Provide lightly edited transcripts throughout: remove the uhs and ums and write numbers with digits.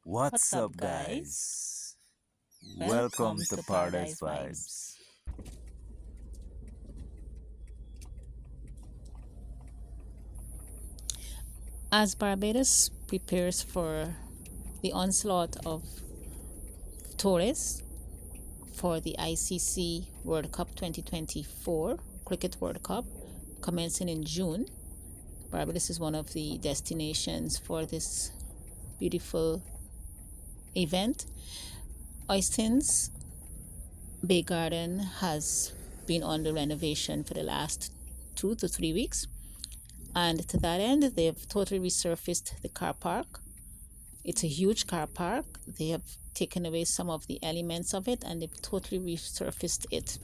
What's up, guys? Welcome to Paradise Vibes. As Barbados prepares for the onslaught of tourists for the ICC World Cup 2024 Cricket World Cup commencing in June, Barbados is one of the destinations for this beautiful event. Oistins Bay Garden has been under renovation for the last 2 to 3 weeks, and to that end, they've totally resurfaced the car park. It's a huge car park. They have taken away some of the elements of it and they've totally resurfaced it.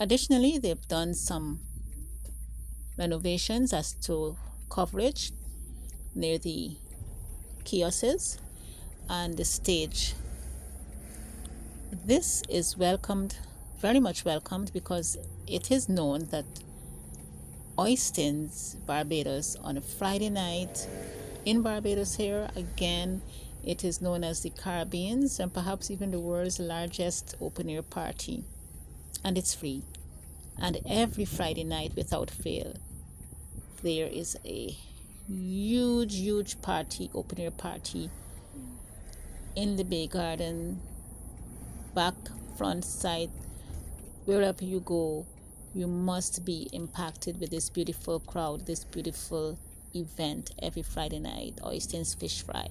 Additionally, they've done some renovations as to coverage near the kiosks and the stage. This is welcomed, very much welcomed, because it is known that Oistins, Barbados, on a Friday night in Barbados here, again, it is known as the Caribbean's and perhaps even the world's largest open air party. And it's free. And every Friday night, without fail, there is a huge party, open air party in the Bay Garden, back, front, side, wherever you go, you must be impacted with this beautiful crowd, this beautiful event every Friday night, Oystins Fish Fry.